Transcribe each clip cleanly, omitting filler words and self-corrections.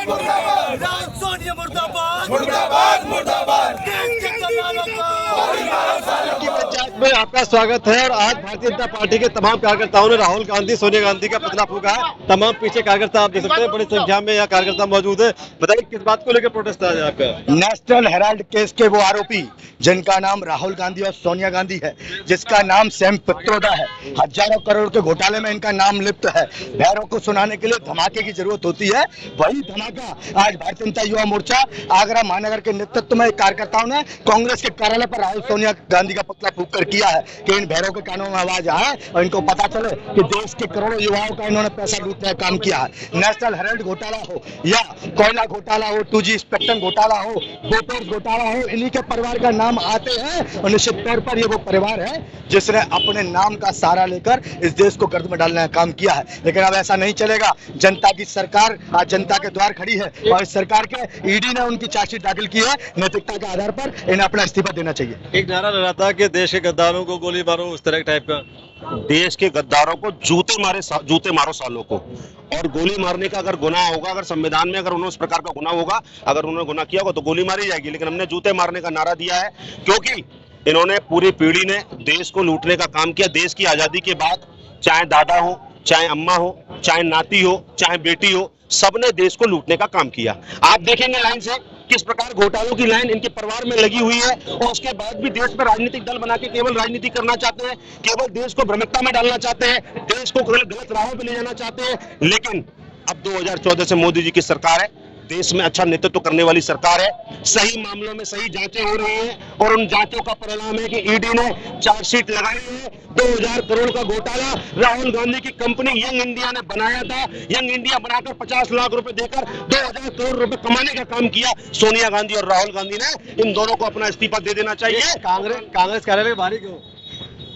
सोनिया मुर्दाबाद मुर्दाबाद मुर्दाबाद। पंचायत में आपका स्वागत है। और आज भारतीय जनता पार्टी के तमाम कार्यकर्ताओं ने राहुल गांधी सोनिया गांधी का पुतला फूंका है। तमाम पीछे कार्यकर्ता आप देख सकते हैं, बड़ी संख्या में यहाँ कार्यकर्ता मौजूद है। बताइए किस बात को लेकर प्रोटेस्ट था यहाँ पे? नेशनल हेराल्ड केस के वो आरोपी जिनका नाम राहुल गांधी और सोनिया गांधी है, जिसका नाम सैम पित्रोदा है, हजारों करोड़ के घोटाले में इनका नाम लिप्त है। भैरों को सुनाने के लिए धमाके की जरूरत होती है, वही धमाका आज भारतीय जनता युवा मोर्चा आगरा महानगर के नेतृत्व में कार्यकर्ताओं ने कांग्रेस के कार्यालय पर राहुल सोनिया गांधी का पुतला फूंक कर किया है कि इन भैरों के कानों में आवाज आए और इनको पता चले कि देश के करोड़ों युवाओं का इन्होंने पैसा लूटने का काम किया है। नेशनल हेराल्ड घोटाला हो या कोयला घोटाला हो, 2G स्पेक्ट्रम घोटाला हो, बोफोर्स घोटाला हो, इन्हीं के परिवार का नाम आते हैं। और निश्चित तौर पर ये वो परिवार है जिसने अपने नाम का सहारा लेकर इस देश को गर्द में डालने का काम किया है। लेकिन अब ऐसा नहीं चलेगा। जनता की सरकार आज जनता के द्वार खड़ी है और इस सरकार के ईडी ने उनकी चार्जशीट दाखिल की है। नैतिकता के आधार पर इन्हें अपना इस्तीफा देना चाहिए। एक नारा लगा था कि देश के गद्दारों को गोली मारो, उस तरह टाइप का। देश के गद्दारों को जूते मारो सालों को। और गोली मारने का अगर गुनाह होगा, अगर संविधान में अगर उन्होंने उस प्रकार का गुनाह होगा, अगर उन्होंने गुनाह किया होगा तो गोली मारी जाएगी। लेकिन हमने जूते मारने का नारा दिया है क्योंकि इन्होंने पूरी पीढ़ी ने देश को लूटने का काम किया। देश की आजादी के बाद चाहे दादा हो, चाहे अम्मा हो, चाहे नाती हो, चाहे बेटी हो, सबने देश को लूटने का काम किया। आप देखेंगे लाइन से किस प्रकार घोटालों की लाइन इनके परिवार में लगी हुई है। और उसके बाद भी देश में राजनीतिक दल बना के केवल राजनीति करना चाहते हैं, केवल देश को भ्रमिकता में डालना चाहते हैं, देश को गलत राहों पे ले जाना चाहते हैं। लेकिन अब 2014 से मोदी जी की सरकार है, देश में अच्छा नेतृत्व करने वाली सरकार है। सही मामलों में सही जांचें हो रही हैं और उन जांचों का परिणाम है कि ईडी ने चार्जशीट लगाई है। 2000 करोड़ का घोटाला राहुल गांधी की कंपनी यंग इंडिया ने बनाया था। यंग इंडिया बनाकर 50 लाख रुपए देकर 2000 करोड़ रुपए कमाने का काम किया सोनिया गांधी और राहुल गांधी ने। इन दोनों को अपना इस्तीफा दे देना चाहिए। कांग्रेस कार्यालय के बाहर ही क्यों?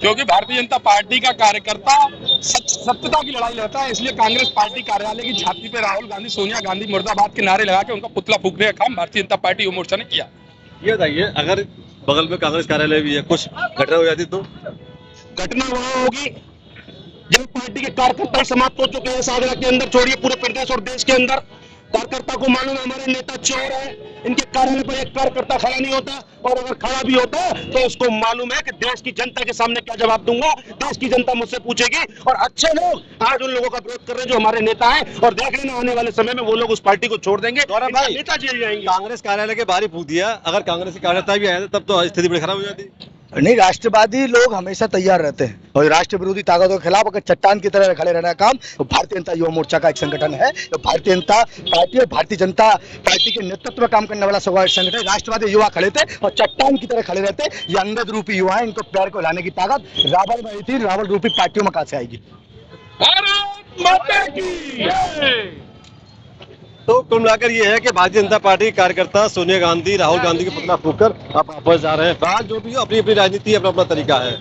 क्योंकि भारतीय जनता पार्टी का कार्यकर्ता सत्यता की लड़ाई लड़ता है, इसलिए कांग्रेस पार्टी कार्यालय की छाती पे राहुल गांधी सोनिया गांधी मुर्दाबाद के नारे लगा के उनका पुतला फूंकने का काम भारतीय जनता पार्टी युवा मोर्चा ने किया। ये बताइए, अगर बगल में कांग्रेस कार्यालय भी है, कुछ घटना हो जाती तो? घटना वहां होगी जब पार्टी के कार्यकर्ता समाप्त हो चुके हैं। सागरा के अंदर छोड़िए, पूरे प्रदेश और देश के अंदर कार्यकर्ता को मालूम है हमारे नेता चोर है। इनके कार्यालय पर एक कार्यकर्ता खड़ा नहीं होता, और अगर खड़ा भी होता तो उसको मालूम है कि देश की जनता के सामने क्या जवाब दूंगा। देश की जनता मुझसे पूछेगी। और अच्छे लोग आज उन लोगों का विरोध कर रहे हैं जो हमारे नेता हैं, और देख लेना आने वाले समय में वो लोग उस पार्टी को छोड़ देंगे। भाई, नेता जेल जाएंगे। कांग्रेस कार्यालय के बाहर ही फूंक दिया। अगर कांग्रेस के कार्यकर्ता भी आए थे तब तो स्थिति बड़ी खराब हो जाती। नहीं, राष्ट्रवादी लोग हमेशा तैयार रहते हैं और राष्ट्र विरोधी ताकतों के खिलाफ अगर चट्टान की तरह खड़े रहने का काम तो भारतीय जनता युवा मोर्चा का एक संगठन है। तो भारतीय जनता पार्टी और भारतीय जनता पार्टी के नेतृत्व में काम करने वाला संगठन राष्ट्रवादी युवा खड़े थे और चट्टान की तरह खड़े रहते। ये अंगद रूपी युवा है, इनको पैर को हिलाने की ताकत रावल में थी। रावल रूपी पार्टियों में कहां से आएगी? भारत माता की। तो कुल मिलाकर ये है कि भारतीय जनता पार्टी के कार्यकर्ता सोनिया गांधी, राहुल गांधी के पुतला फूंक कर अब वापस जा रहे हैं। बात जो भी हो, अपनी अपनी राजनीति, अपना अपना तरीका है।